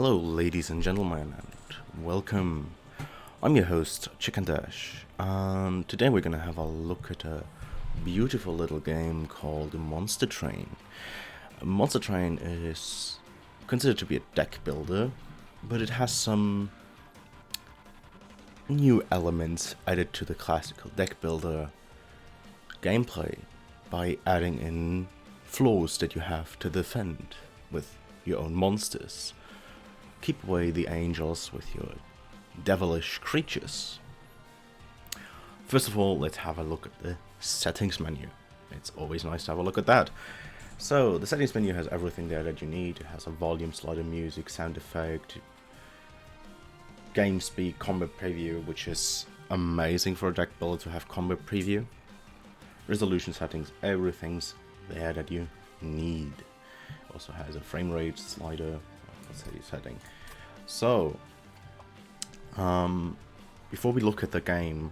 Hello, ladies and gentlemen, and welcome. I'm your host, ChickenDash, and today we're gonna have a look at a beautiful little game called Monster Train. Monster Train is considered to be a deck builder, but it has some new elements added to the classical deck builder gameplay by adding in floors that you have to defend with your own monsters. Keep away the angels with your devilish creatures. First of all, let's have a look at the settings menu. It's always nice to have a look at that. So, the settings menu has everything there that you need. It has a volume slider, music, sound effect, game speed, combat preview, which is amazing for a deck builder to have combat preview. Resolution settings, everything's there that you need. Also has a frame rate slider, let's say setting. So, before we look at the game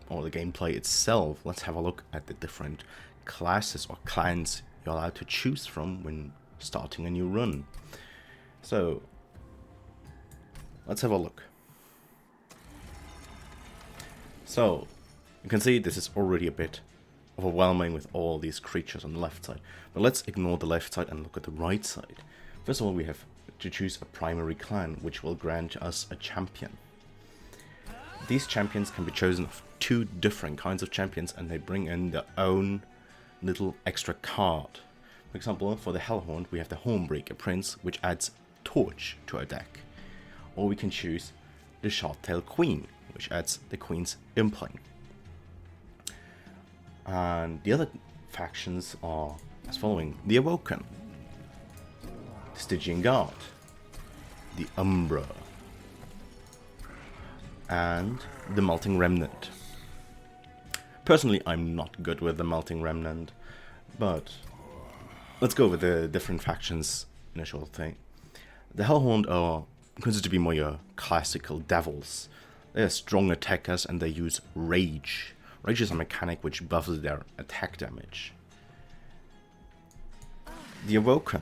or the gameplay itself, let's have a look at the different classes or clans you're allowed to choose from when starting a new run. So, let's have a look. So, you can see this is already a bit overwhelming with all these creatures on the left side. But let's ignore the left side and look at the right side. First of all, we have to choose a primary clan, which will grant us a champion. These champions can be chosen of two different kinds of champions, and they bring in their own little extra card. For example, for the Hellhound, we have the Hornbreaker Prince, which adds Torch to our deck. Or we can choose the Shardtail Queen, which adds the Queen's Impling. And the other factions are as following: the Awoken, the Stygian Guard, the Umbra, and the Melting Remnant. Personally, I'm not good with the Melting Remnant, but let's go with the different factions in a short thing. The Hellhound are considered to be more your classical devils. They are strong attackers and they use Rage. Rage is a mechanic which buffs their attack damage. The Awoken.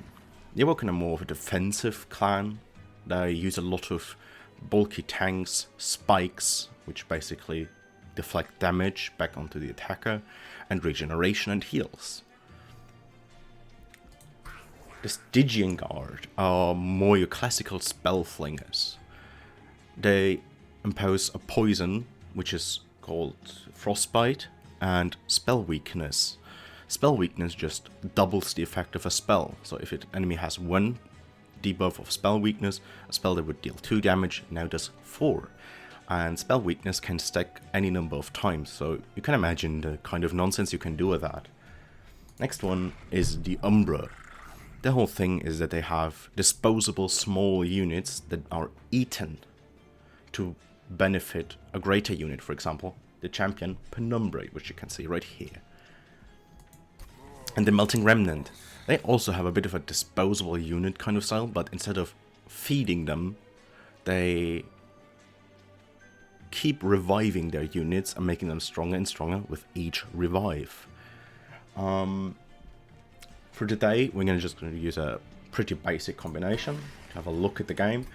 The Awoken are more of a defensive clan. They use a lot of bulky tanks, spikes, which basically deflect damage back onto the attacker, and regeneration and heals. The Stygian Guard are more your classical spell flingers. They impose a poison, which is called Frostbite, and Spell Weakness. Spell Weakness just doubles the effect of a spell. So if an enemy has 1 debuff of Spell Weakness, a spell that would deal 2 damage now does 4. And Spell Weakness can stack any number of times, so you can imagine the kind of nonsense you can do with that. Next one is the Umbra. The whole thing is that they have disposable small units that are eaten to benefit a greater unit. For example, the champion Penumbra, which you can see right here. And the Melting Remnant. They also have a bit of a disposable unit kind of style, but instead of feeding them, they keep reviving their units and making them stronger and stronger with each revive. For today, we're just going to use a pretty basic combination to have a look at the game.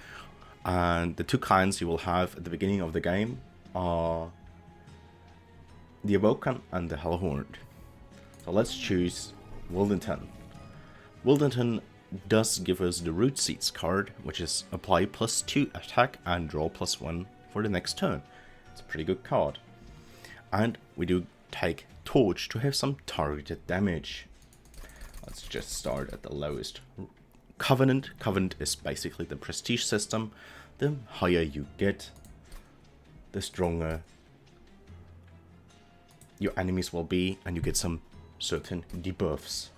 And the two clans you will have at the beginning of the game are the Awoken and the Hellhound. So let's choose Wildenton. Wildenton does give us the Root Seeds card, which is apply +2 attack and draw +1 for the next turn. It's a pretty good card. And we do take Torch to have some targeted damage. Let's just start at the lowest. Covenant. Covenant is basically the prestige system. The higher you get, the stronger your enemies will be, and you get some certain debuffs.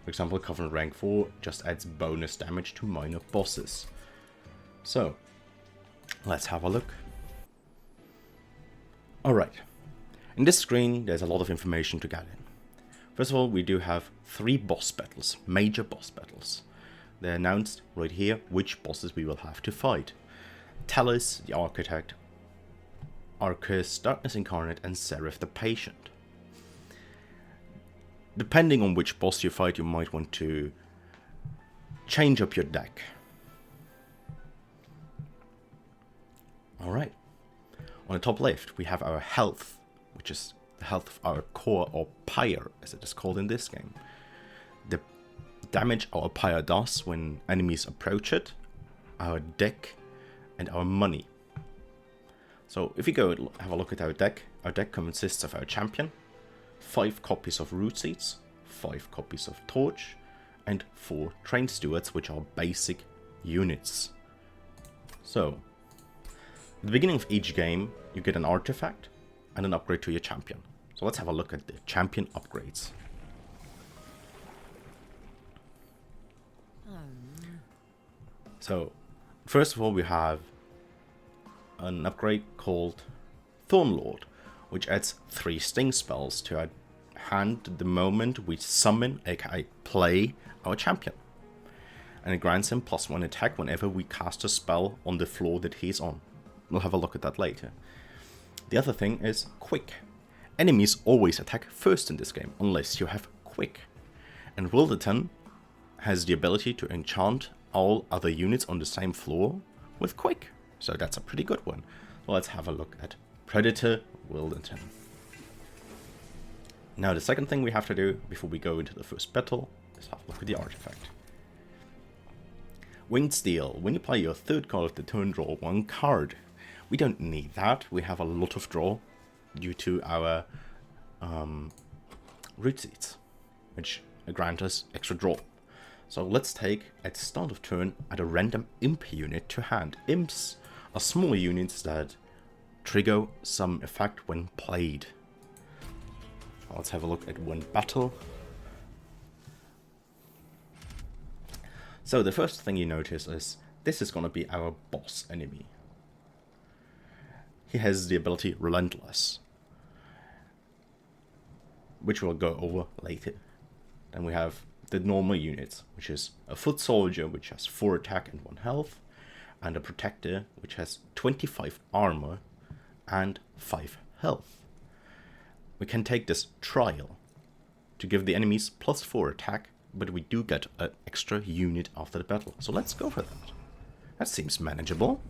For example, Covenant rank 4 just adds bonus damage to minor bosses. So, let's have a look. Alright, in this screen there's a lot of information to get in. First of all, we do have 3 boss battles, major boss battles. They're announced right here which bosses we will have to fight. Talis, the Architect, Arcus, Darkness Incarnate, and Seraph the Patient. Depending on which boss you fight, you might want to change up your deck. Alright. On the top left, we have our health, which is the health of our core, or pyre, as it is called in this game. The damage our pyre does when enemies approach it, our deck, and our money. So if we go have a look at our deck consists of our champion, 5 copies of root seeds, 5 copies of torch, and 4 train stewards, which are basic units. So, at the beginning of each game, you get an artifact and an upgrade to your champion. So let's have a look at the champion upgrades. So, first of all, we have an upgrade called Thornlord, which adds 3 sting spells to our hand the moment we summon, aka play, our champion. And it grants him +1 attack whenever we cast a spell on the floor that he's on. We'll have a look at that later. The other thing is Quick. Enemies always attack first in this game, unless you have Quick. And Wilderton has the ability to enchant all other units on the same floor with Quick. So that's a pretty good one. So let's have a look at Predator Wilderton. Now the second thing we have to do before we go into the first battle is have a look at the artifact. Winged Steel. When you play your 3rd card of the turn, draw 1 card. We don't need that. We have a lot of draw due to our root seeds, which grant us extra draw. So let's take, at the start of turn, add a random imp unit to hand. Imps are small units that trigger some effect when played. Let's have a look at one battle. So the first thing you notice is this is going to be our boss enemy. He has the ability Relentless, which we'll go over later. Then we have the normal units, which is a foot soldier, which has 4 attack and 1 health, and a protector, which has 25 armor and 5 health. We can take this trial to give the enemies +4 attack, but we do get an extra unit after the battle. So let's go for that. That seems manageable.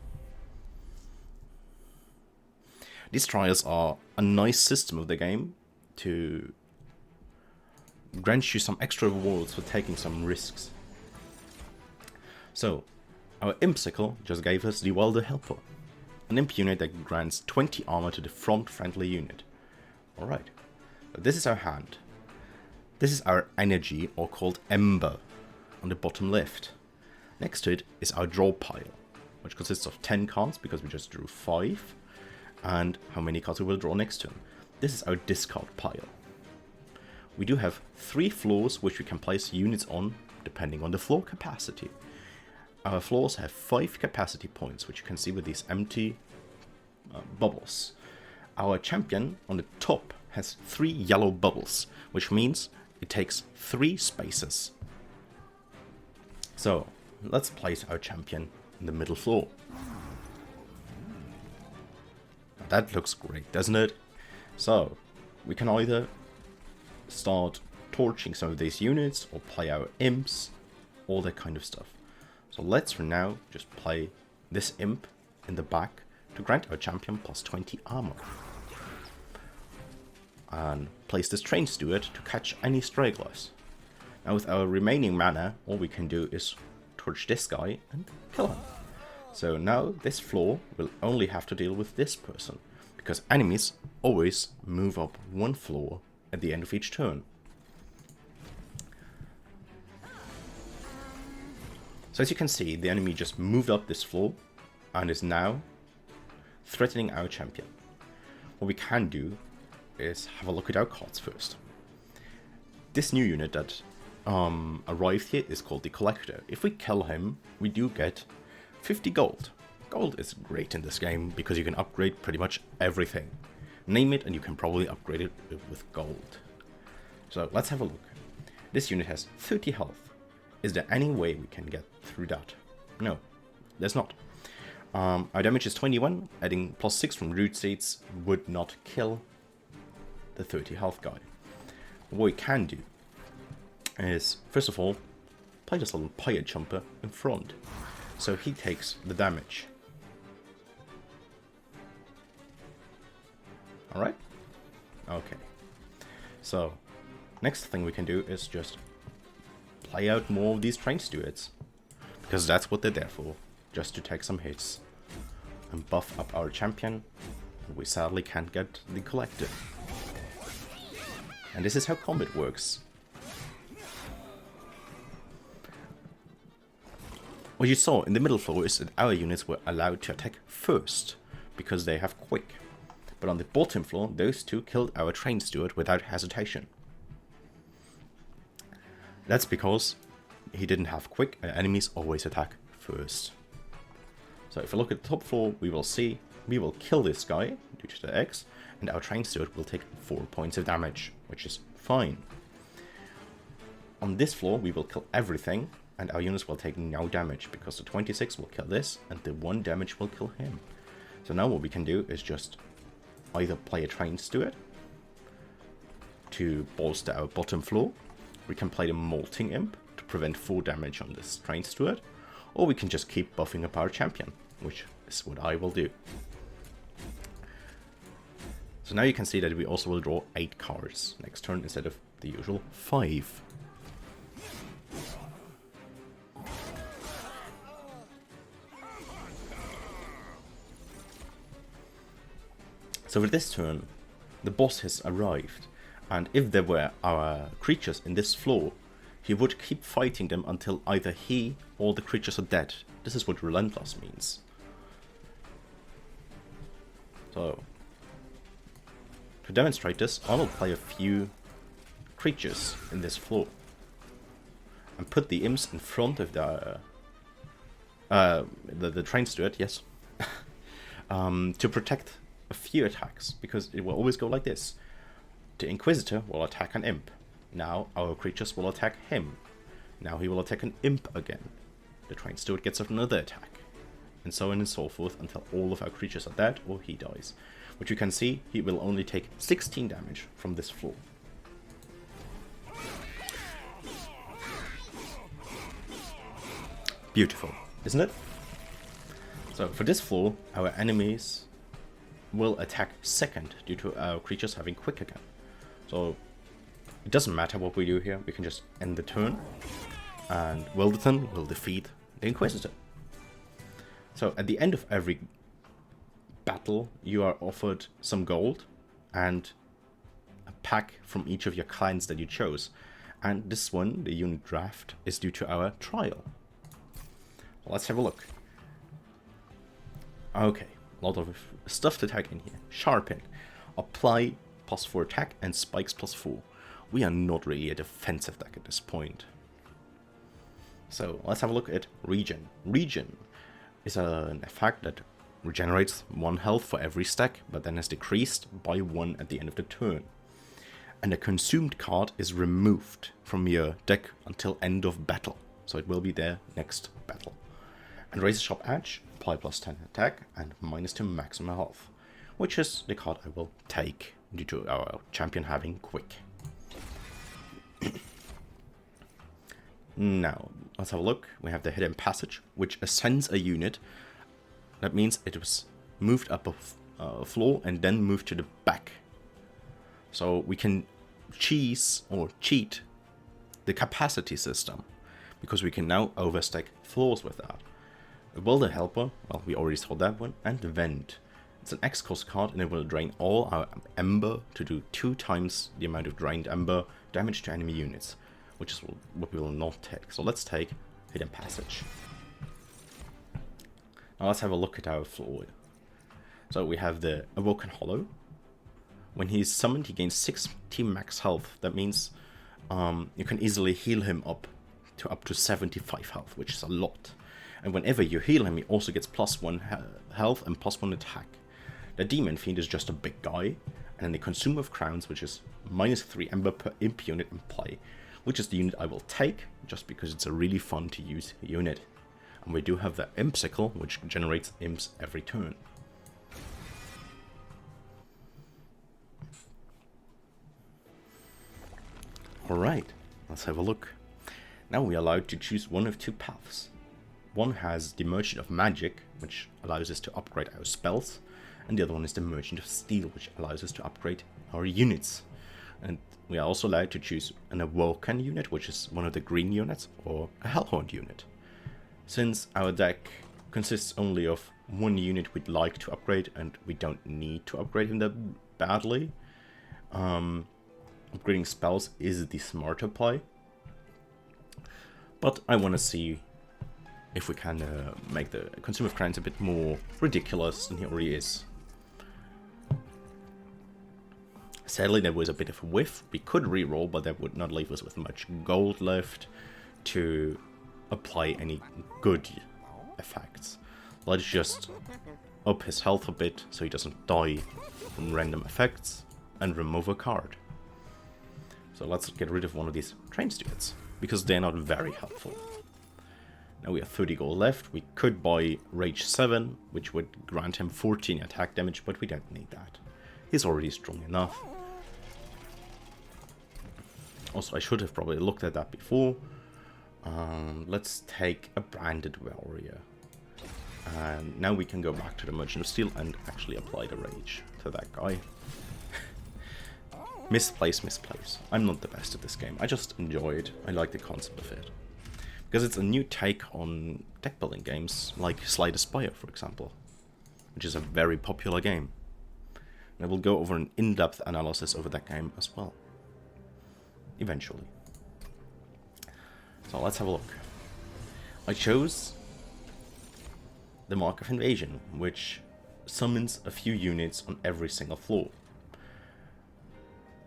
These trials are a nice system of the game to grant you some extra rewards for taking some risks. So, our Impsicle just gave us the Welder Helper, an imp unit that grants 20 armor to the front friendly unit. Alright, so this is our hand. This is our energy, or called Ember, on the bottom left. Next to it is our draw pile, which consists of 10 cards because we just drew 5, and how many cards we will draw next turn. This is our discard pile. We do have 3 floors which we can place units on depending on the floor capacity. Our floors have 5 capacity points, which you can see with these empty bubbles. Our champion on the top has 3 yellow bubbles, which means it takes 3 spaces. So let's place our champion in the middle floor. That looks great, doesn't it? So we can either start torching some of these units or play our imps, all that kind of stuff. So let's for now just play this imp in the back to grant our champion +20 armor. And place this train steward to catch any stragglers. Now with our remaining mana, all we can do is torch this guy and kill him. So now this floor will only have to deal with this person, because enemies always move up 1 floor at the end of each turn. So as you can see, the enemy just moved up this floor and is now threatening our champion. What we can do is have a look at our cards first. This new unit that arrived here is called the Collector. If we kill him, we do get 50 gold. Gold is great in this game because you can upgrade pretty much everything. Name it and you can probably upgrade it with gold. So let's have a look. This unit has 30 health. Is there any way we can get through that? No, there's not. Our damage is 21, adding +6 from root seeds would not kill the 30 health guy. What we can do is, first of all, play this little pirate jumper in front, so he takes the damage. Alright? Okay. So, next thing we can do is just play out more of these train stewards. Because that's what they're there for. Just to take some hits. And buff up our champion. We sadly can't get the collective. And this is how combat works. What you saw in the middle floor is that our units were allowed to attack first, because they have quick. But on the bottom floor, those two killed our train steward without hesitation. That's because he didn't have quick, and enemies always attack first. So if we look at the top floor, we will see we will kill this guy due to the X, and our train steward will take 4 points of damage, which is fine. On this floor, we will kill everything, and our units will take no damage, because the 26 will kill this, and the 1 damage will kill him. So now what we can do is just either play a train steward to bolster our bottom floor, we can play the Molting Imp to prevent 4 damage on this train steward, or we can just keep buffing up our champion, which is what I will do. So now you can see that we also will draw 8 cards next turn instead of the usual 5. So for this turn, the boss has arrived, and if there were our creatures in this floor, he would keep fighting them until either he or the creatures are dead. This is what Relentless means. So, to demonstrate this, I will play a few creatures in this floor, and put the imps in front of the train steward, yes, to protect a few attacks, because it will always go like this. The Inquisitor will attack an imp. Now our creatures will attack him. Now he will attack an imp again. The train steward gets another attack. And so on and so forth until all of our creatures are dead or he dies. Which you can see, he will only take 16 damage from this floor. Beautiful, isn't it? So for this floor, our enemies will attack second due to our creatures having quick again. So it doesn't matter what we do here, we can just end the turn, and Wilderton will defeat the Inquisitor. So at the end of every battle, you are offered some gold and a pack from each of your clans that you chose. And this one, the unit draft, is due to our trial. Let's have a look. Okay, a lot of stuff to tag in here. Sharpen, apply +4 attack and spikes +4. We are not really a defensive deck at this point. So let's have a look at Regen. Regen is an effect that regenerates 1 health for every stack, but then is decreased by 1 at the end of the turn. And a consumed card is removed from your deck until end of battle. So it will be there next battle. And Razor Sharp Edge, apply +10 attack and -2 maximum health, which is the card I will take due to our champion having quick. Now, let's have a look. We have the Hidden Passage, which ascends a unit. That means it was moved up a floor and then moved to the back. So we can cheese or cheat the capacity system, because we can now overstack floors with that. Welder Helper, well, we already saw that one, and Vent. It's an X-cost card, and it will drain all our Ember to do 2 times the amount of drained Ember damage to enemy units, which is what we will not take. So let's take Hidden Passage. Now let's have a look at our floor. So we have the Awoken Hollow. When he is summoned, he gains 60 max health. That means you can easily heal him up to 75 health, which is a lot. And whenever you heal him, he also gets +1 health and +1 attack. The Demon Fiend is just a big guy, and then the Consumer of Crowns, which is -3 Ember per imp unit in play, which is the unit I will take, just because it's a really fun to use unit. And we do have the Imp Sickle, which generates imps every turn. Alright, let's have a look. Now we are allowed to choose one of 2 paths. One has the Merchant of Magic, which allows us to upgrade our spells, and the other one is the Merchant of Steel, which allows us to upgrade our units. And we are also allowed to choose an Awoken unit, which is one of the green units, or a Hellhound unit. Since our deck consists only of one unit we'd like to upgrade, and we don't need to upgrade him that badly, upgrading spells is the smarter play. But I want to see if we can make the Consumer of Crowns a bit more ridiculous than he already is. Sadly, there was a bit of a whiff. We could reroll, but that would not leave us with much gold left to apply any good effects. Let's just up his health a bit so he doesn't die from random effects and remove a card. So let's get rid of one of these train stewards, because they're not very helpful. Now we have 30 gold left. We could buy Rage 7, which would grant him 14 attack damage, but we don't need that. He's already strong enough. Also, I should have probably looked at that before. Let's take a Branded Warrior. And now we can go back to the Merchant of Steel and actually apply the Rage to that guy. Misplace. I'm not the best at this game. I just enjoy it. I like the concept of it. Because it's a new take on deck building games, like Slay the Spire, for example. Which is a very popular game. And I will go over an in-depth analysis over that game as well. Eventually. So let's have a look. I chose the Mark of Invasion, which summons a few units on every single floor.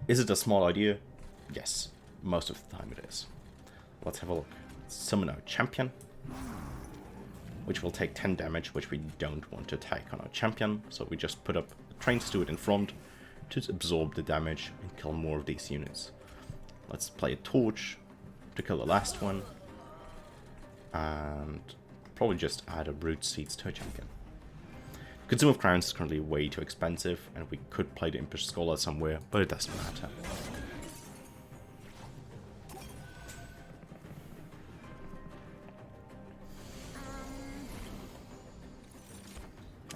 Is it a small idea? Yes, most of the time it is. Let's have a look. Summon our champion, which will take 10 damage, which we don't want to take on our champion, so we just put up a train steward in front to absorb the damage and kill more of these units. Let's play a torch to kill the last one, and probably just add a Root Seeds to a champion. Consume of Crowns is currently way too expensive, and we could play the Impish Scholar somewhere, but it doesn't matter.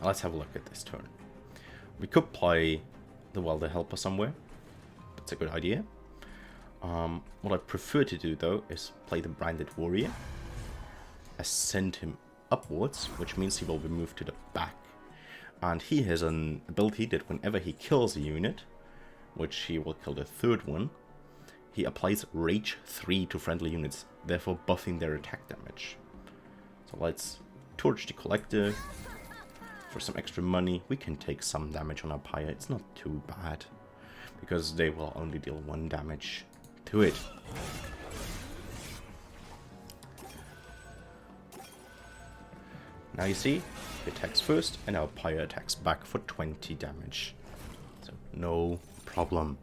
Let's have a look at this turn. We could play the Welder Helper somewhere. That's a good idea. What I prefer to do, though, is play the Branded Warrior. Ascend him upwards, which means he will be moved to the back. And he has an ability that whenever he kills a unit, which he will kill the third one, he applies Rage 3 to friendly units, therefore buffing their attack damage. So let's torch the Collector. For some extra money, we can take some damage on our Pyre. It's not too bad, because they will only deal 1 damage to it. Now you see, he attacks first, and our Pyre attacks back for 20 damage. So, no problem.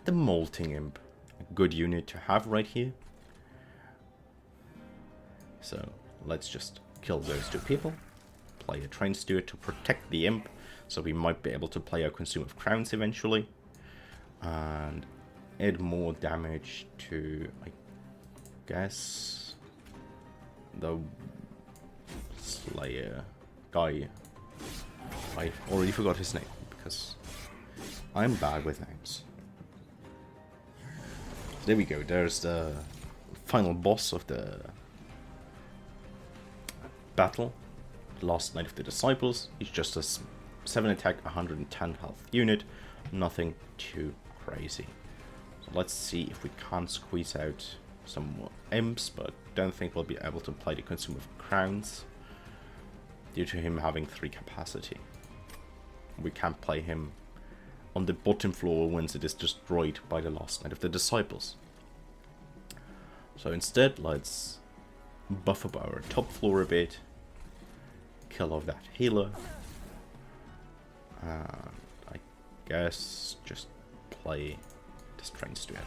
The Molting Imp, a good unit to have right here. So, let's just kill those 2 people. Play a Train Steward to protect the Imp, so we might be able to play our Consume of Crowns eventually. And add more damage to, I guess, the Slayer guy. I already forgot his name, because I'm bad with names. So there we go, there's the final boss of the battle. Last Knight of the Disciples. He's just a 7 attack, 110 health unit. Nothing too crazy. So let's see if we can't squeeze out some more imps, but don't think we'll be able to play the Consume of Crowns due to him having 3 capacity. We can't play him on the bottom floor once it is destroyed by the Last Knight of the Disciples. So instead, let's buff up our top floor a bit. Kill off that healer, and I guess just play this Train Steward.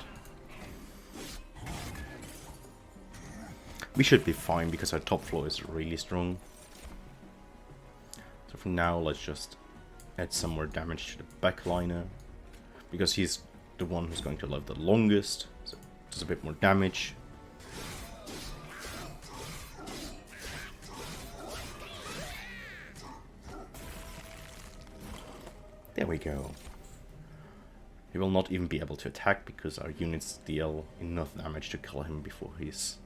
We should be fine because our top floor is really strong. So for now, let's just add some more damage to the backliner, because he's the one who's going to live the longest, so does a bit more damage. we go. He will not even be able to attack because our units deal enough damage to kill him before he's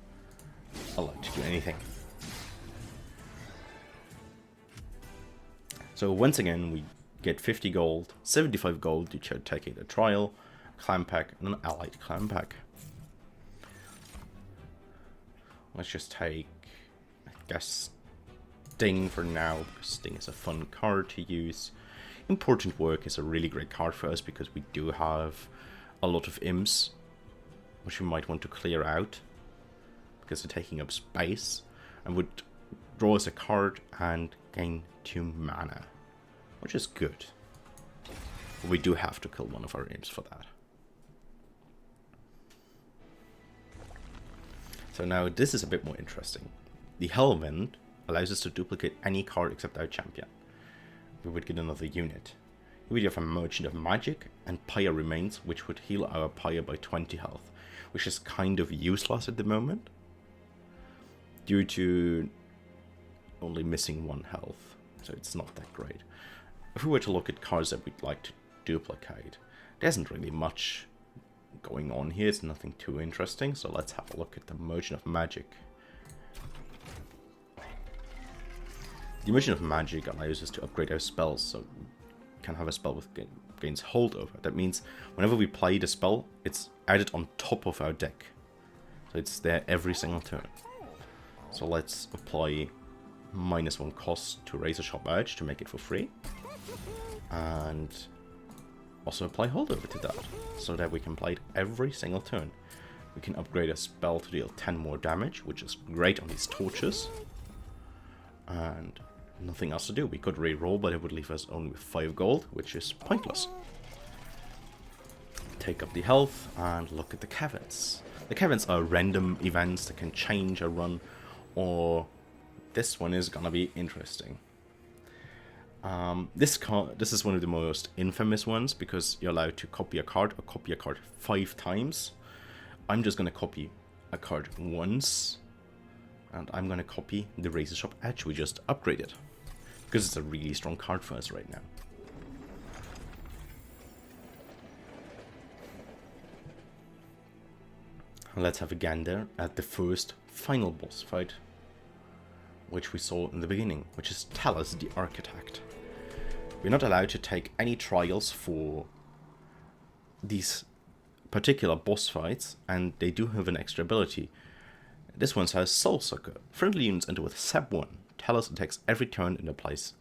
allowed to do anything. So once again we get 50 gold, 75 gold to take a trial, clan pack, and an allied clan pack. Let's just take, I guess, Sting for now, because Sting is a fun card to use. Important Work is a really great card for us because we do have a lot of imps, which we might want to clear out, because they're taking up space, and would draw us a card and gain 2 mana, which is good. But we do have to kill one of our imps for that. So now this is a bit more interesting. The Hellwind allows us to duplicate any card except our champion. We would get another unit. We would have a Merchant of Magic and Pyre Remains, which would heal our Pyre by 20 health, which is kind of useless at the moment, due to only missing 1 health, so it's not that great. If we were to look at cards that we'd like to duplicate, there isn't really much going on here, it's nothing too interesting, so let's have a look at the Merchant of Magic. The Merchant of Magic allows us to upgrade our spells, so we can have a spell with gains holdover. That means whenever we play the spell, it's added on top of our deck. So it's there every single turn. So let's apply -1 cost to Razor Sharp Edge to make it for free. And also apply holdover to that, so that we can play it every single turn. We can upgrade a spell to deal 10 more damage, which is great on these torches. And nothing else to do. We could re-roll, but it would leave us only with 5 gold, which is pointless. Take up the health and look at the caverns. The caverns are random events that can change a run, or this one is gonna be interesting. This is one of the most infamous ones because you're allowed to copy a card 5 times. I'm just gonna copy a card once, and I'm gonna copy the Razor Sharp Edge we just upgraded, because it's a really strong card for us right now. Let's have a gander at the first final boss fight, which we saw in the beginning, which is Talus the Architect. We're not allowed to take any trials for these particular boss fights, and they do have an extra ability. This one says Soul Sucker. Friendly units enter with Sap 1. Talus attacks every turn and applies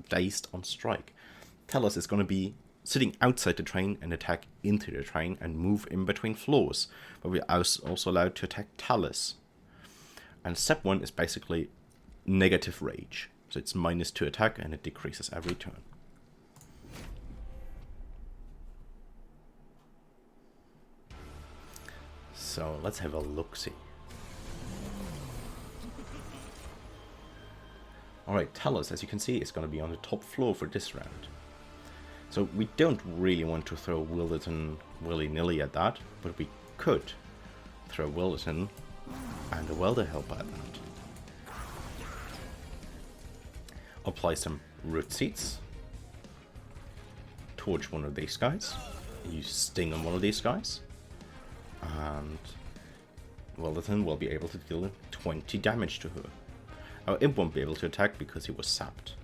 Dazed on Strike. Talus is going to be sitting outside the train and attack into the train and move in between floors. But we're also allowed to attack Talus. And Sap 1 is basically negative rage. So it's -2 attack and it decreases every turn. So let's have a look-see. Alright, Talus, as you can see, is going to be on the top floor for this round. So we don't really want to throw Wilderton willy-nilly at that, but we could throw Wilderton and a Welder Helper at that. Apply some Root Seeds. Torch one of these guys. Use Sting on one of these guys. And Wilderton will be able to deal 20 damage to her. Our imp won't be able to attack because he was sapped.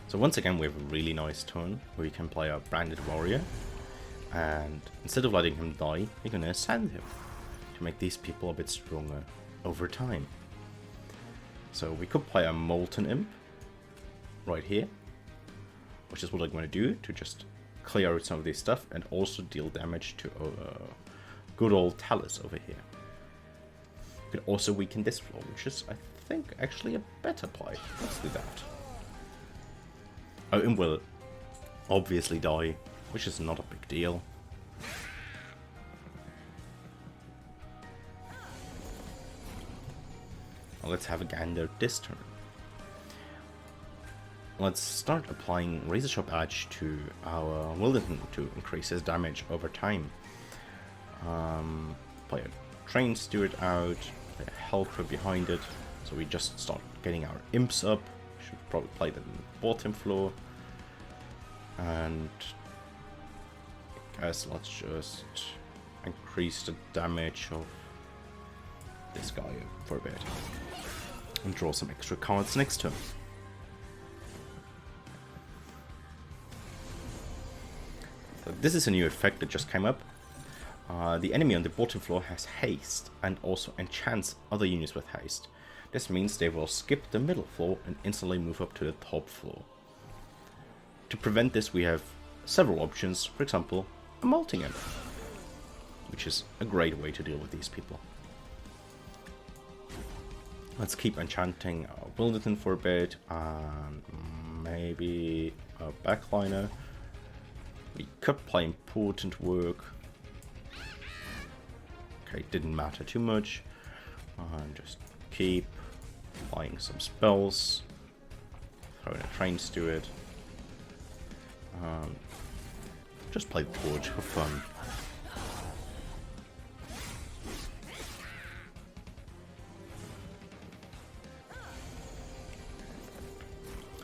So once again we have a really nice turn where we can play our Branded Warrior, and instead of letting him die, we're gonna ascend him to make these people a bit stronger over time. So we could play a Molten Imp right here, which is what I'm going to do to just clear out some of this stuff and also deal damage to good old Talus over here. We could also weaken this floor, which is, I think, actually a better play. Let's do that. Oh, and will obviously die, which is not a big deal. Well, let's have a gander this turn. Let's start applying Razor Sharp Edge to our Wilderton to increase his damage over time. Play a train steward out, a helper behind it, so we just start getting our imps up. Should probably play them on the bottom floor. And I guess let's just increase the damage of this guy for a bit. And draw some extra cards next turn. So this is a new effect that just came up. The enemy on the bottom floor has haste and also enchants other units with haste. This means they will skip the middle floor and instantly move up to the top floor. To prevent this, we have several options. For example, a molting imp, which is a great way to deal with these people. Let's keep enchanting our Wilderton for a bit, and maybe a backliner. We could play important work. Okay, didn't matter too much. And just keep applying some spells. Throw in a train steward. Just play the torch for fun.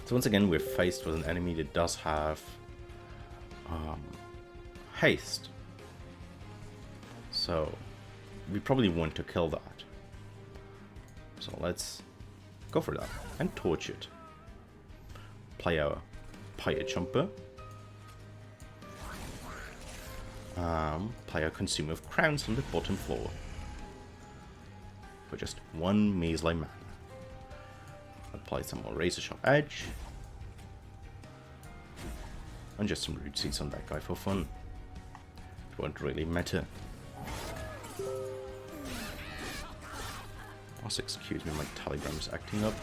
So once again, we're faced with an enemy that does have haste. So we probably want to kill that. So let's go for that and torch it. Play our Pirate Jumper. Play our Consumer of Crowns on the bottom floor. For just one measly mana. Apply some more Razor Sharp Edge. And just some Root Seeds on that guy for fun. It won't really matter. Also, excuse me, my telegram is acting up.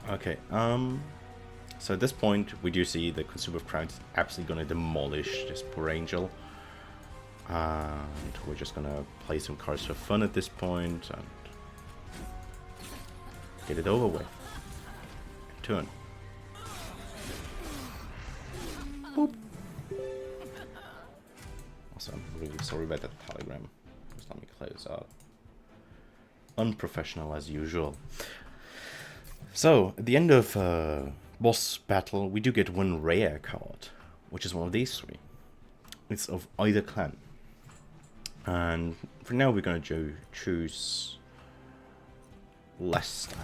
Okay, so at this point, we do see the Consumer of Crowns is absolutely going to demolish this poor angel. And we're just going to play some cards for fun at this point and get it over with. Turn. Boop. Also, I'm really sorry about that telegram. Just let me close out. Unprofessional as usual. So, at the end of boss battle, we do get one rare card, which is one of these three. It's of either clan. And for now, we're going to choose less stand,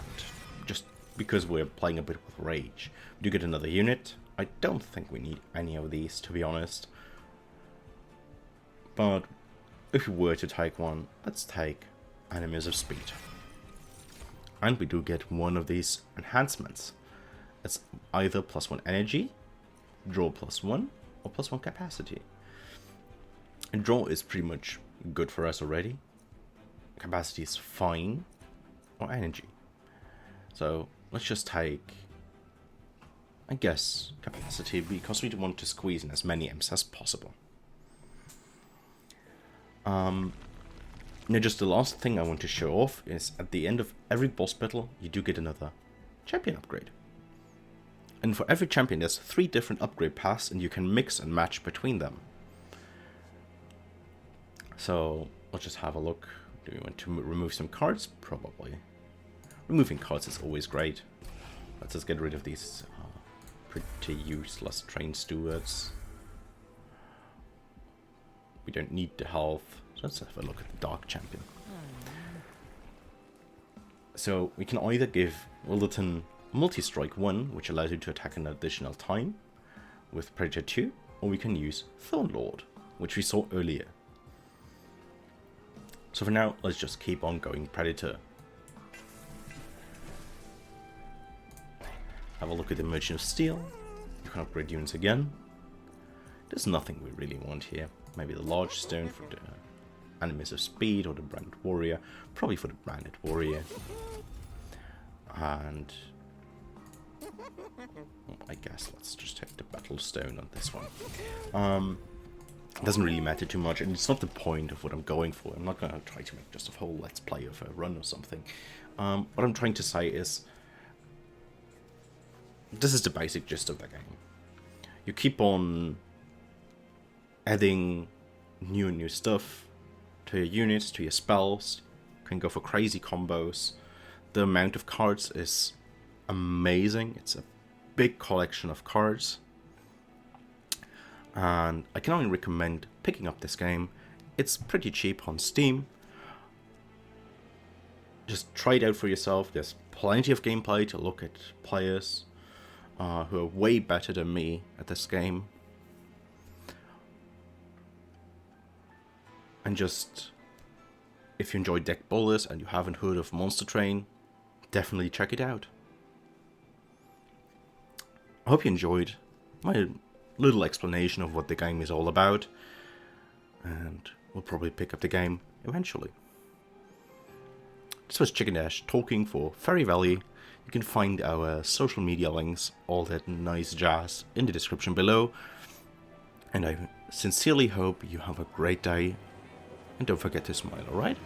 just because we're playing a bit with rage. We do get another unit. I don't think we need any of these, to be honest. But if we were to take one, let's take Enemies of Speed. And we do get one of these enhancements. It's either +1 energy, draw +1, or +1 capacity. And draw is pretty much good for us already. Capacity is fine, or energy. So let's just take, I guess, capacity, because we want to squeeze in as many imps as possible. Now just the last thing I want to show off is at the end of every boss battle, you do get another champion upgrade. And for every champion, there's 3 different upgrade paths, and you can mix and match between them. So let's just have a look. Do we want to remove some cards? Probably. Removing cards is always great. Let's just get rid of these pretty useless train stewards. We don't need the health. So let's have a look at the Dark Champion. So we can either give Wilderton Multi-Strike 1, which allows you to attack an additional time with Predator 2, or we can use Thornlord, which we saw earlier. So for now, let's just keep on going Predator. Have a look at the Merchant of Steel. You can upgrade units again. There's nothing we really want here. Maybe the Large Stone for the Enemies of Speed or the Branded Warrior. Probably for the Branded Warrior. And I guess let's just take the Battle Stone on this one. Doesn't really matter too much, and it's not the point of what I'm going for. I'm not going to try to make just a whole let's play of a run or something. What I'm trying to say is, this is the basic gist of the game. You keep on adding new and new stuff to your units, to your spells. You can go for crazy combos. The amount of cards is amazing. It's a big collection of cards. And I can only recommend picking up this game. It's pretty cheap on Steam. Just try it out for yourself. There's plenty of gameplay to look at players who are way better than me at this game. And just, if you enjoy deck builders and you haven't heard of Monster Train, definitely check it out. I hope you enjoyed my little explanation of what the game is all about, and we'll probably pick up the game eventually. This was ChickenDash talking for Furry Valley. You can find our social media links, all that nice jazz, in the description below. And I sincerely hope you have a great day. And don't forget to smile, alright?